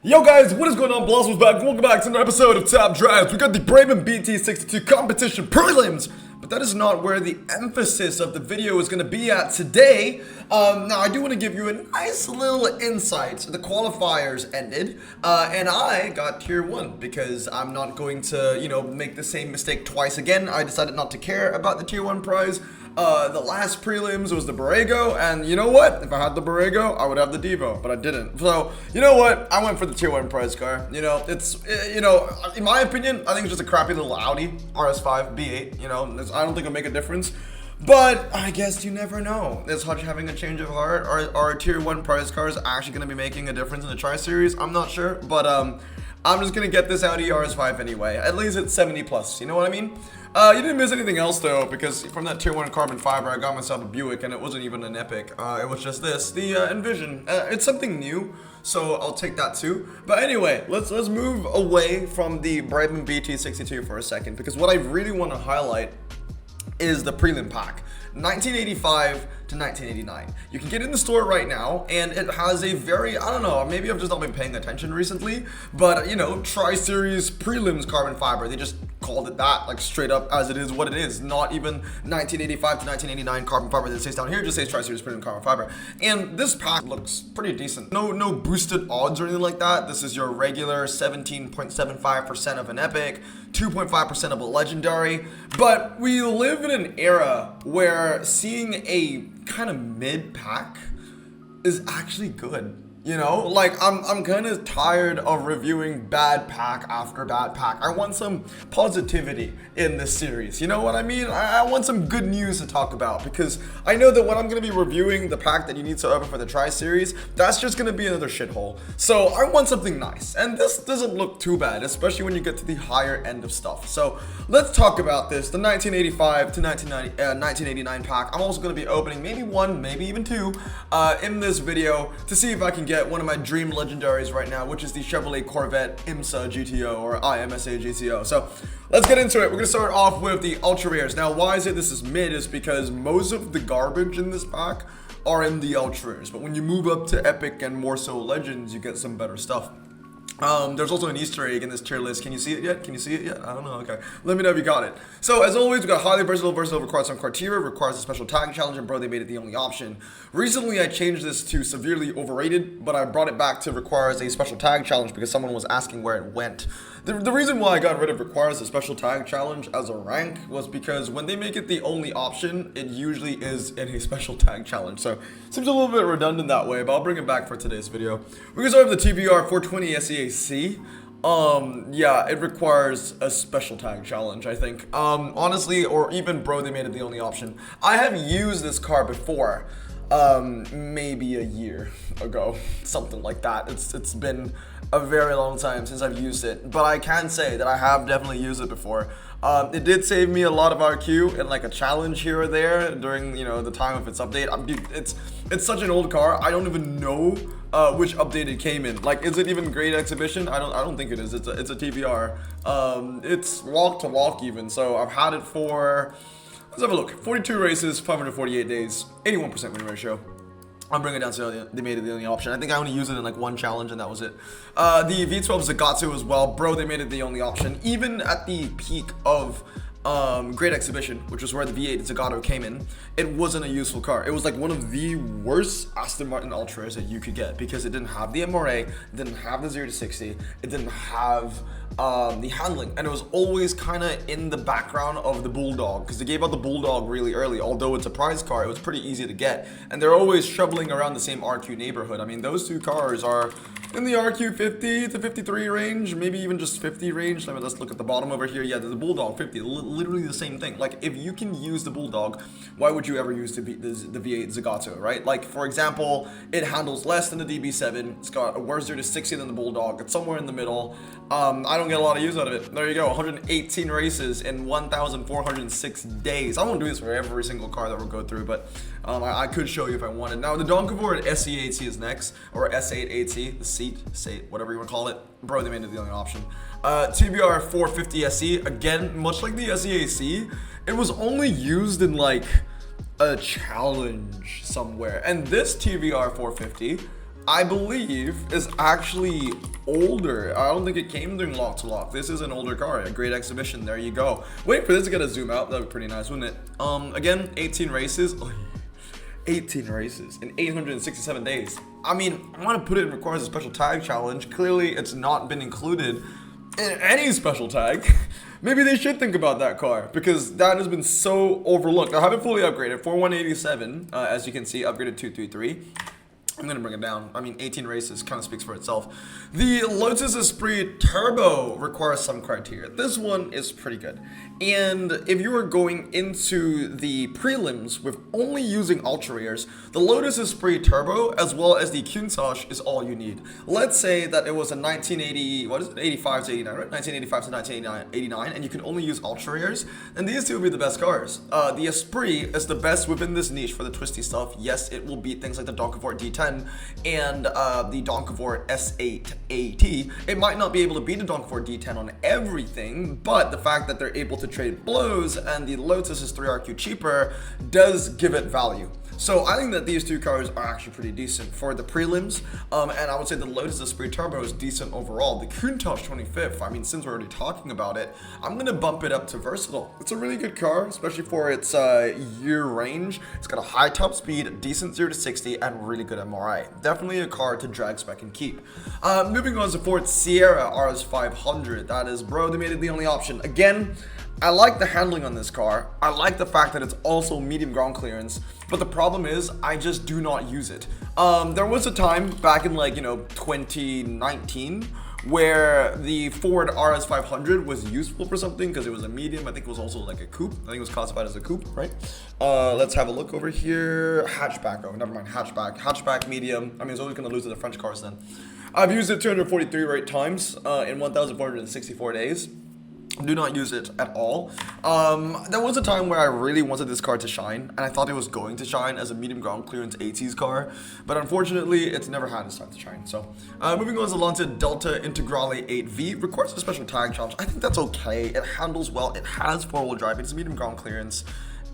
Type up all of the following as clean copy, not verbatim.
Yo guys, what is going on? Blossoms back. Welcome back to another episode of Top Drives. We got the Braven BT62 competition prelims, but that is not where the emphasis of the video is going to be at today. Now I do want to give you a nice little insight. The qualifiers ended, and I got tier 1 because I'm not going to, make the same mistake twice again. I decided not to care about the tier 1 prize. The last prelims was the Borrego, and you know what? If I had the Borrego, I would have the Devo, but I didn't. So, you know what? I went for the tier 1 prize car. In my opinion, I think it's just a crappy little Audi RS5 B8. I don't think it'll make a difference. But I guess you never know. Is Hutch having a change of heart? Are tier 1 prize cars actually going to be making a difference in the Tri-Series? I'm not sure, but I'm just going to get this Audi RS5 anyway. At least it's 70 plus, you know what I mean? You didn't miss anything else though, because from that tier 1 carbon fiber, I got myself a Buick, and it wasn't even an Epic. It was just this, the Envision. It's something new, so I'll take that too. But anyway, let's move away from the Braven BT62 for a second, because what I really want to highlight is the prelim pack. 1985 to 1989. You can get it in the store right now, and it has a very, I don't know, maybe I've just not been paying attention recently, but Tri-Series prelims carbon fiber. They just called it that, like straight up as it is what it is. Not even 1985 to 1989 carbon fiber that says down here, just says Tri-Series prelim carbon fiber. And this pack looks pretty decent. No boosted odds or anything like that. This is your regular 17.75% of an Epic, 2.5% of a legendary. But we live in an era where seeing a kind of mid pack is actually good. I'm kind of tired of reviewing bad pack after bad pack. I want some positivity in this series. You know what I mean? I want some good news to talk about, because I know that when I'm going to be reviewing the pack that you need to open for the Tri-Series, that's just going to be another shithole. So I want something nice. And this doesn't look too bad, especially when you get to the higher end of stuff. So let's talk about this. The 1985 to 1989 pack. I'm also going to be opening maybe one, maybe even two in this video to see if I can get one of my dream legendaries right now, which is the Chevrolet Corvette IMSA GTO or IMSA GTO. So let's get into it. We're gonna start off with the ultra rares. Now, why is it this is mid is because most of the garbage in this pack are in the ultra rares, but when you move up to epic and more so legends, you get some better stuff. There's also an Easter egg in this tier list. Can you see it yet? I don't know. Okay. Let me know if you got it. So, as always, we got highly versatile, requires some criteria, requires a special tag challenge, and bro, they made it the only option. Recently, I changed this to severely overrated, but I brought it back to requires a special tag challenge because someone was asking where it went. The reason why I got rid of requires a special tag challenge as a rank was because when they make it the only option, it usually is in a special tag challenge. So, it seems a little bit redundant that way, but I'll bring it back for today's video. We're gonna start with the TBR 420 SEAC. Yeah, it requires a special tag challenge, I think. Honestly, or even bro, they made it the only option. I have used this car before, maybe a year ago, something like that. It's been a very long time since I've used it, but I can say that I have definitely used it before. It did save me a lot of RQ and like a challenge here or there during the time of its update. It's such an old car. I don't even know which update it came in. Like, is it even Great Exhibition? I don't think it is. It's a TBR. It's walk to walk even. So I've had it for, let's have a look. 42 races, 548 days, 81% win ratio. I'm bringing it down to they made it the only option. I think I only used it in like one challenge and that was it. The V12 Zagato as well, bro, they made it the only option. Even at the peak of Great Exhibition, which was where the V8 Zagato came in, it wasn't a useful car. It was like one of the worst Aston Martin Ultras that you could get because it didn't have the MRA, it didn't have the 0 to 60, it didn't have the handling, and it was always kind of in the background of the Bulldog because they gave out the Bulldog really early. Although it's a prize car, it was pretty easy to get, and they're always shoveling around the same RQ neighborhood. I mean, those two cars are in the RQ 50 to 53 range, maybe even just 50 range. Let's look at the bottom over here. Yeah, there's a Bulldog 50, literally the same thing. Like, if you can use the Bulldog, why would you ever use the V8 Zagato, right? Like, for example, it handles less than the DB7. It's got a worse 0 to 60 than the Bulldog. It's somewhere in the middle. I don't get a lot of use out of it. There you go, 118 races in 1,406 days. I won't do this for every single car that we'll go through, but I could show you if I wanted. Now, the Donkavor at SE8C is next, or S88C, the seat, whatever you want to call it. Bro, they made it the only option. TBR 450 SE, again, much like the SEAC, it was only used in like a challenge somewhere. And this TBR 450 I believe, is actually older. I don't think it came during lock to lock. This is an older car, a great exhibition. There you go. Waiting for this to get a zoom out. That'd be pretty nice, wouldn't it? Again, 18 races. 18 races in 867 days. I mean, I want to put it requires a special tag challenge. Clearly, it's not been included in any special tag. Maybe they should think about that car, because that has been so overlooked. I have it fully upgraded for 187, as you can see, upgraded 233. I'm gonna bring it down. I mean, 18 races kind of speaks for itself. The Lotus Esprit Turbo requires some criteria. This one is pretty good. And if you are going into the prelims with only using Ultra Rares, the Lotus Esprit Turbo as well as the Countach is all you need. Let's say that it was a 1980, what is it, 85 to 89, right? 1985 to 1989, and you can only use Ultra Rares, then these two will be the best cars. The Esprit is the best within this niche for the twisty stuff. Yes, it will beat things like the Doncavort D10 and the Doncavort S8 AT. It might not be able to beat the Doncavort D10 on everything, but the fact that they're able to trade blows and the Lotus is 3RQ cheaper does give it value. So I think that these two cars are actually pretty decent for the prelims, and I would say the Lotus Esprit Turbo is decent overall. The Countach 25th, I mean, since we're already talking about it, I'm going to bump it up to versatile. It's a really good car, especially for its year range. It's got a high top speed, decent 0 to 60, and really good MRI. Definitely a car to drag spec and keep. Moving on to Ford Sierra RS500. That is, bro, they made it the only option. Again, I like the handling on this car. I like the fact that it's also medium ground clearance, but the problem is I just do not use it. There was a time back in 2019 where the Ford RS500 was useful for something because it was a medium. I think it was also like a coupe. I think it was classified as a coupe, right? Let's have a look over here. Hatchback. Oh, never mind. Hatchback. Hatchback medium. I mean, it's always going to lose to the French cars then. I've used it 243 right times in 1,464 days. Do not use it at all. There was a time where I really wanted this car to shine, and I thought it was going to shine as a medium ground clearance AT's car, but unfortunately, it's never had its time to shine. So, moving on to Lancia Delta Integrale 8V, requires a special tag challenge. I think that's okay. It handles well. It has four-wheel drive. It's medium ground clearance.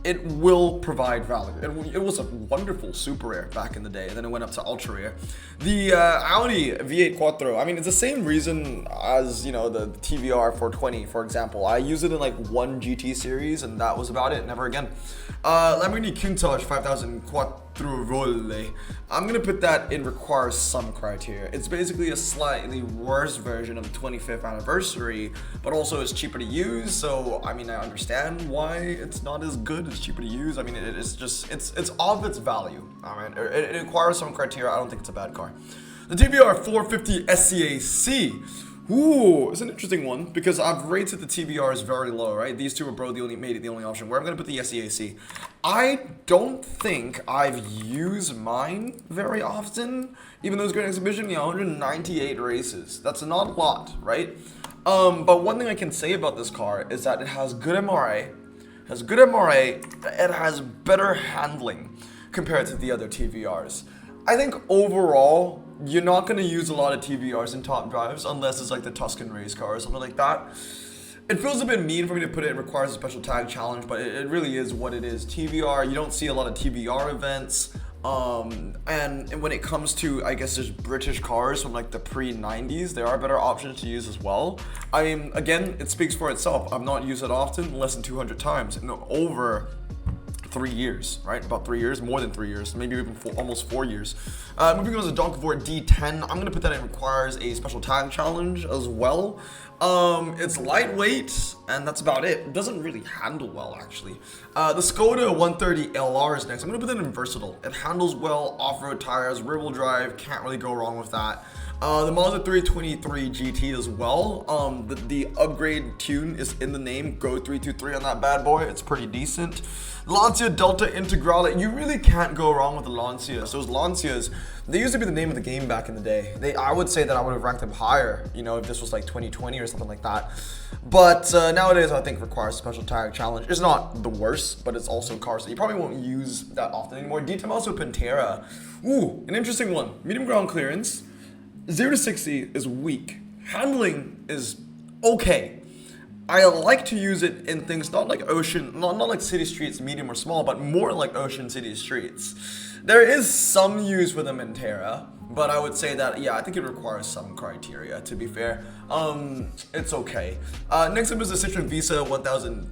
It will provide value. It was a wonderful super rare back in the day, and then it went up to ultra rare. The Audi V8 Quattro, I mean, it's the same reason as, you know, the TVR 420, for example. I used it in like one GT series, and that was about it. Never again. Lamborghini Countach 5000 Quattrorolle. I'm gonna put that in requires some criteria. It's basically a slightly worse version of the 25th anniversary, but also it's cheaper to use. So I mean, I understand why it's not as good. It's cheaper to use. I mean, it's just it's of its value. I mean, it requires some criteria. I don't think it's a bad car. The TVR 450 SCAC. Ooh, it's an interesting one because I've rated the TVRs very low, right? These two are made it the only option. Where I'm gonna put the SCAC. I don't think I've used mine very often, even though it's a great exhibition. 198 races. That's not a lot, right? But one thing I can say about this car is that it has good MRA. It has better handling compared to the other TVRs. I think overall, you're not going to use a lot of TVRs in top drives unless it's like the Tuscan race car or something like that. It feels a bit mean for me to put it requires a special tag challenge, but it really is what it is. TVR, you don't see a lot of TVR events. And when it comes to, I guess, just British cars from like the pre-90s, there are better options to use as well. I mean, again, it speaks for itself. I've not used it often, less than 200 times, and over 3 years, right? About 3 years, more than 3 years, maybe even almost 4 years. Moving on to Doncavort D10, I'm gonna put that in requires a special tag challenge as well. It's lightweight, and that's about it. It doesn't really handle well, actually. The Skoda 130 LR is next. I'm gonna put that in versatile. It handles well, off-road tires, rear-wheel drive, can't really go wrong with that. The Mazda 323 GT as well. The upgrade tune is in the name. Go 323 on that bad boy. It's pretty decent. Lancia Delta Integrale. You really can't go wrong with the Lancias. Those Lancias, they used to be the name of the game back in the day. I would say that I would have ranked them higher, you know, if this was like 2020 or something like that. But nowadays, I think requires a special tag challenge. It's not the worst, but it's also cars that you probably won't use that often anymore. D Tomaso Pantera. Ooh, an interesting one. Medium ground clearance. 0 to 60 is weak. Handling is okay. I like to use it in things not like ocean, not like city streets, medium or small, but more like ocean city streets. There is some use for the Pantera, But I would say that, yeah, I think it requires some criteria, to be fair. It's okay. Next up is the Citroen Visa 1000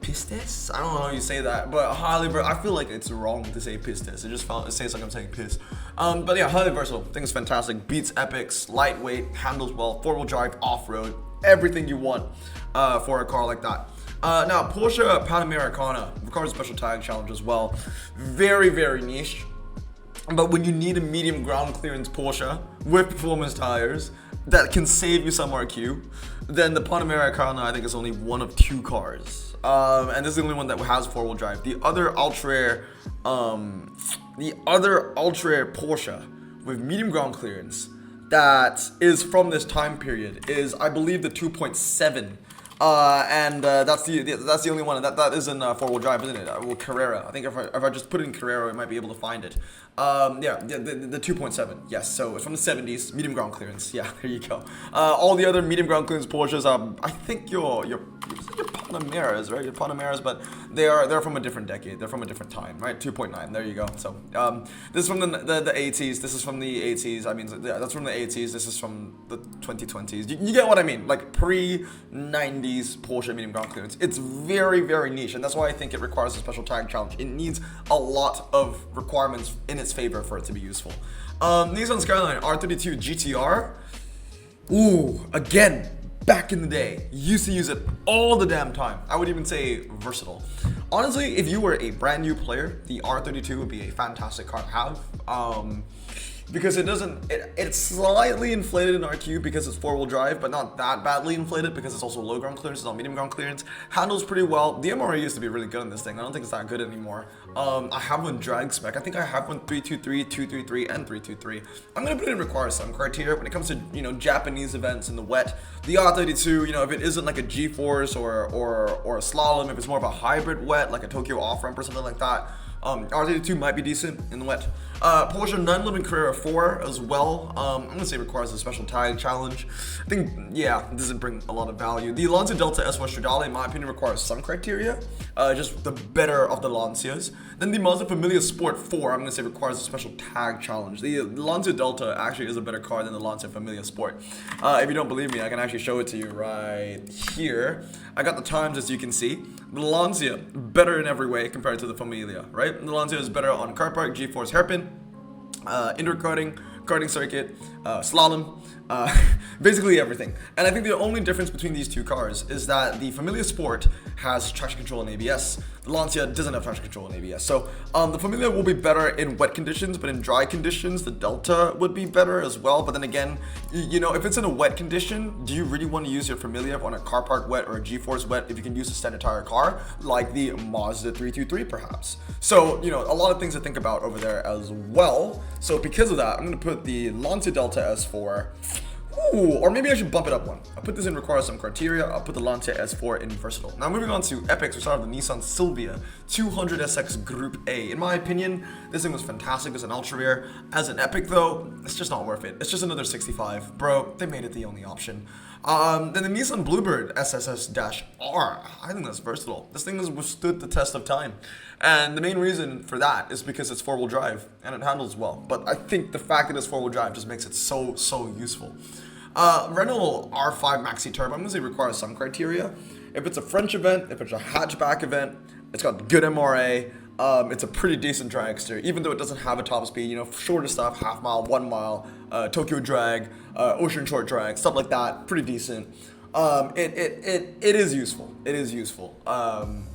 Pistes? I don't know how you say that, but highly I feel like it's wrong to say Pistes. It says like I'm saying piss. But yeah, highly versatile. I think it's fantastic. Beats epics, lightweight, handles well, four-wheel drive, off-road, everything you want for a car like that. Now, Porsche Panamericana requires a special tag challenge as well. Very, very niche. But when you need a medium ground clearance Porsche with performance tires that can save you some RQ, then the Panamericana I think is only one of two cars. And this is the only one that has four-wheel drive. The other ultra rare Porsche with medium ground clearance that is from this time period is, I believe, the 2.7. That's the only one that is in four-wheel drive, isn't it? Well, Carrera. I think if I just put it in Carrera, I might be able to find it. The 2.7. Yes, so it's from the 70s, medium ground clearance. Yeah, there you go. All the other medium ground clearance Porsches, I think your Panameras, right? Your Panameras, but they're from a different decade. They're from a different time, right? 2.9. There you go. So this is from the 80s. This is from the 80s. I mean, yeah, that's from the 80s. This is from the 2020s. You get what I mean? Like pre-90s Porsche medium ground clearance. It's very, very niche, and that's why I think it requires a special tag challenge. It needs a lot of requirements in its favor for it to be useful. Nissan Skyline R32 GTR. Ooh, again, back in the day, used to use it all the damn time. I would even say versatile. Honestly, if you were a brand new player, the R32 would be a fantastic car to have. Because it's slightly inflated in RQ because it's four-wheel drive, but not that badly inflated because it's also low ground clearance, it's not medium ground clearance. Handles pretty well. The MRA used to be really good on this thing. I don't think it's that good anymore. I have one drag spec. I think I have one 323, 233, and 323. I'm gonna put it in requires some criteria when it comes to, you know, Japanese events in the wet. The R32, you know, if it isn't like a G-force or a slalom, if it's more of a hybrid wet, like a Tokyo off-ramp or something like that, R32 might be decent in the wet. Porsche 911 Carrera 4 as well. I'm gonna say requires a special tag challenge. I think, yeah, it doesn't bring a lot of value. The Lancia Delta S4 Stradale, in my opinion, requires some criteria. Just the better of the Lancias. Then the Mazda Familia Sport 4, I'm gonna say requires a special tag challenge. The Lancia Delta actually is a better car than the Lancia Familia Sport. If you don't believe me, I can actually show it to you right here. I got the times, as you can see. The Lancia, better in every way compared to the Familia, right? The Lancia is better on car park, G-force hairpin, indoor karting circuit, slalom, basically everything. And I think the only difference between these two cars is that the Familia Sport has traction control and ABS. The Lancia doesn't have traction control and ABS. So the Familia will be better in wet conditions, but in dry conditions, the Delta would be better as well. But then again, you know, if it's in a wet condition, do you really want to use your Familia on a car park wet or a G-force wet if you can use a standard tire car like the Mazda 323 perhaps? So, you know, a lot of things to think about over there as well. So because of that, I'm going to put the Lancia Delta S4. Ooh, or maybe I should bump it up one. I'll put this in requires some criteria. I'll put the Lancia S4 in versatile. Now moving on to epics, we start with the Nissan Silvia 200SX Group A. In my opinion, this thing was fantastic as an ultra rare. As an epic though, it's just not worth it. It's just another 65. Bro, they made it the only option. Then the Nissan Bluebird SSS-R. I think that's versatile. This thing has withstood the test of time. And the main reason for that is because it's four-wheel drive and it handles well. But I think the fact that it's four-wheel drive just makes it so useful. Renault R5 Maxi Turbo, I'm going to say requires some criteria. If it's a French event, if it's a hatchback event, it's got good MRA, it's a pretty decent dragster, even though it doesn't have a top speed, you know, shorter stuff, half mile, 1 mile, Tokyo drag, ocean short drag, stuff like that, pretty decent. It is useful. It is useful.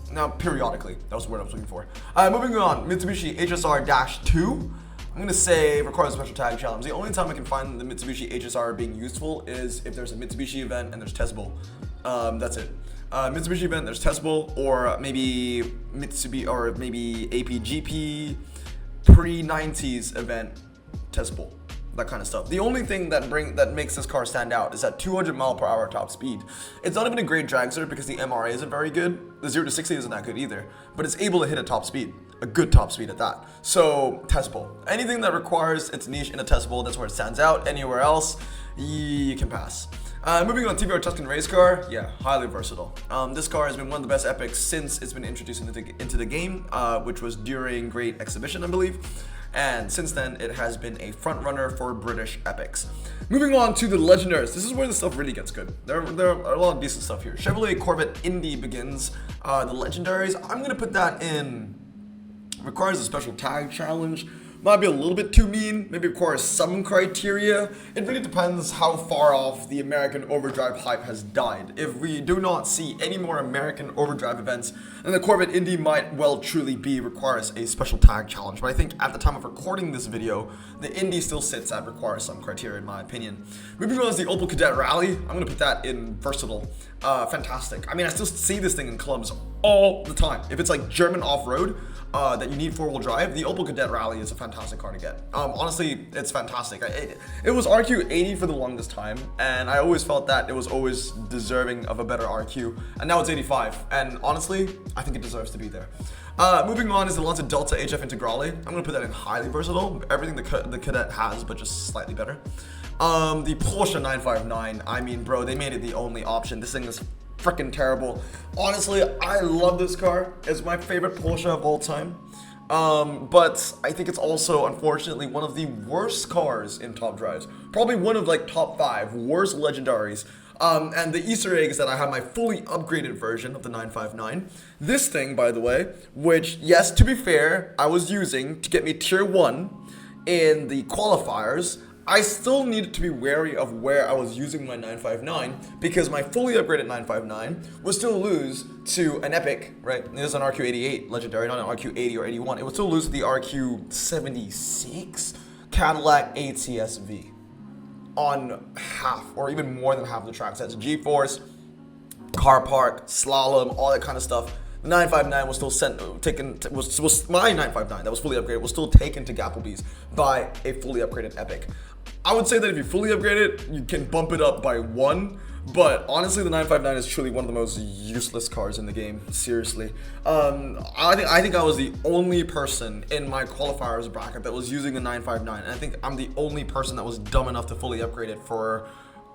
Now, periodically, that was the word I was looking for. Moving on, Mitsubishi HSR-2. I'm going to say requires a special tag challenge. The only time I can find the Mitsubishi HSR being useful is if there's a Mitsubishi event and there's testable. That's it. Mitsubishi event, there's testable, or maybe Mitsubishi, or maybe APGP pre-90s event testable. That kind of stuff. The only thing that makes this car stand out is that 200 mile per hour top speed. It's not even a great dragster because the MRA isn't very good. The 0 to 60 isn't that good either, but it's able to hit a top speed, a good top speed at that. So testable. Anything that requires its niche in a testable, that's where it stands out. Anywhere else, you can pass. Moving on, TVR Tuscan race car, yeah, highly versatile. This car has been one of the best epics since it's been introduced into the game, which was during Great Exhibition, I believe. and since then it has been a front runner for British epics. Moving on to the legendaries, this is where the stuff really gets good. There are a lot of decent stuff here. Chevrolet Corvette Indy begins. The legendaries, I'm gonna put that in. Requires a special tag challenge. Might be a little bit too mean, maybe requires some criteria. It really depends how far off the American Overdrive hype has died. If we do not see any more American Overdrive events, then the Corvette Indy might well truly requires a special tag challenge. But I think at the time of recording this video, the Indy still sits at requires some criteria in my opinion. Moving on to the Opel Kadett Rally, I'm gonna put that in versatile. Fantastic. I mean, I still see this thing in clubs all the time. If it's like German off-road, that you need four-wheel drive, the Opel Kadett Rally is a fantastic car to get. Honestly, it's fantastic. It was RQ80 for the longest time, and I always felt that it was always deserving of a better RQ, and now it's 85, and honestly, I think it deserves to be there. Moving on is the Lancia Delta HF Integrale. I'm gonna put that in highly versatile, everything the Kadett has, but just slightly better. The Porsche 959, I mean, bro, they made it the only option. This thing is freaking terrible. Honestly, I love this car. It's my favorite Porsche of all time. But I think it's also, unfortunately, one of the worst cars in Top Drives. Probably one of like top 5 worst legendaries. And the Easter egg is that I have my fully upgraded version of the 959. This thing, by the way, which, yes, to be fair, I was using to get me tier 1 in the qualifiers, I still needed to be wary of where I was using my 959 because my fully upgraded 959 would still lose to an epic, right? This is an RQ88 legendary, not an RQ80 or 81. It would still lose to the RQ76 Cadillac ATS-V on half or even more than half of the tracks. That's G-force, car park, slalom, all that kind of stuff. The 959 was still my 959 that was fully upgraded was still taken to Gapplebee's by a fully upgraded epic. I would say that if you fully upgrade it, you can bump it up by 1, but honestly the 959 is truly one of the most useless cars in the game, seriously. I think I was the only person in my qualifiers bracket that was using the 959, and I think I'm the only person that was dumb enough to fully upgrade it for,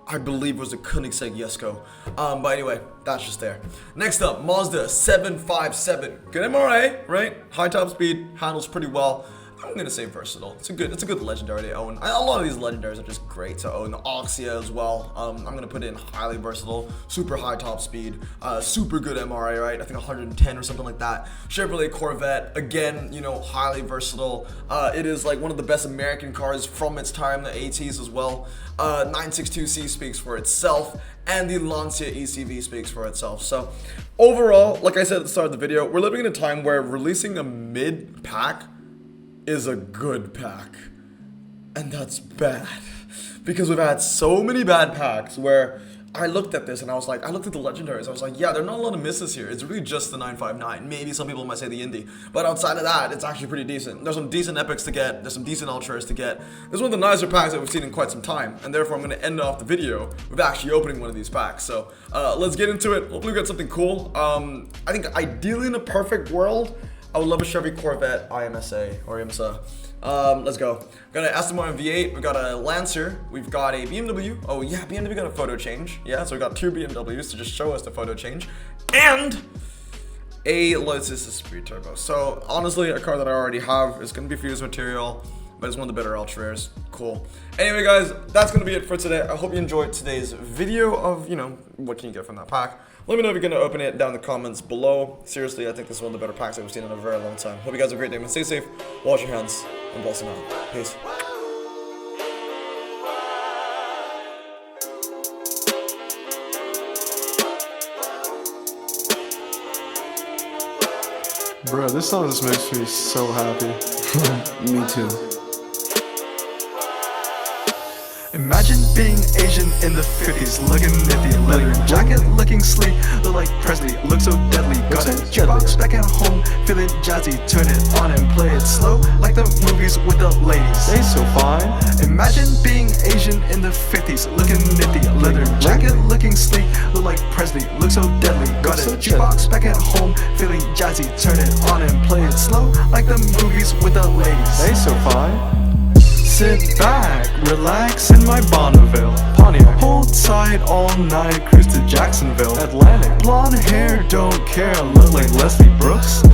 I believe, was a Koenigsegg Jesko. But anyway, that's just there. Next up, Mazda 757. Good MRA, right? High top speed, handles pretty well. I'm gonna say versatile. It's a good legendary to own. A lot of these legendaries are just great to own. The Oxia as well. I'm gonna put it in highly versatile, super high top speed, super good MRA, right? I think 110 or something like that. Chevrolet Corvette, again, you know, highly versatile. It is like one of the best American cars from its time, the 80s as well. 962C speaks for itself, and the Lancia ECV speaks for itself. So overall, like I said at the start of the video, we're living in a time where releasing a mid pack is a good pack, and that's bad because we've had so many bad packs where I looked at this and I looked at the legendaries. I was like, yeah, there are not a lot of misses here. It's really just the 959. Maybe some people might say the Indy, but outside of that, it's actually pretty decent. There's some decent epics to get. There's some decent ultras to get. This is one of the nicer packs that we've seen in quite some time, and therefore I'm going to end off the video with actually opening one of these packs. So let's get into it. Hopefully we get something cool. I think ideally in a perfect world, I would love a Chevy Corvette IMSA or IMSA. Let's go. We got an Aston Martin V8, we got a Lancer, we've got a BMW. Oh yeah, BMW got a photo change. Yeah, so we got 2 BMWs to just show us the photo change. And a Lotus Esprit Turbo. So honestly, a car that I already have is gonna be fused material, but it's one of the better ultra rares. Cool. Anyway guys, that's gonna be it for today. I hope you enjoyed today's video of, you know, what can you get from that pack. Let me know if you're going to open it down in the comments below. Seriously, I think this is one of the better packs I've seen in a very long time. Hope you guys have a great day, and stay safe, wash your hands, and bless them out. Peace. Bro, this song just makes me so happy. Me too. Imagine being Asian in the 50s, looking nifty, leather jacket, looking sleek, look like Presley, look so deadly. Got a jukebox back at home, feeling jazzy, turn it on and play it slow, like the movies with the ladies. They so fine. Imagine being Asian in the 50s, looking nifty, leather jacket, looking sleek, look like Presley, look so deadly. Got a jukebox back at home, feeling jazzy, turn it on and play it slow, like the movies with the ladies. They so fine. Sit back, relax in my Bonneville Pontiac. Hold tight all night, cruise to Jacksonville Atlantic. Blonde hair, don't care, look like Leslie Brooks.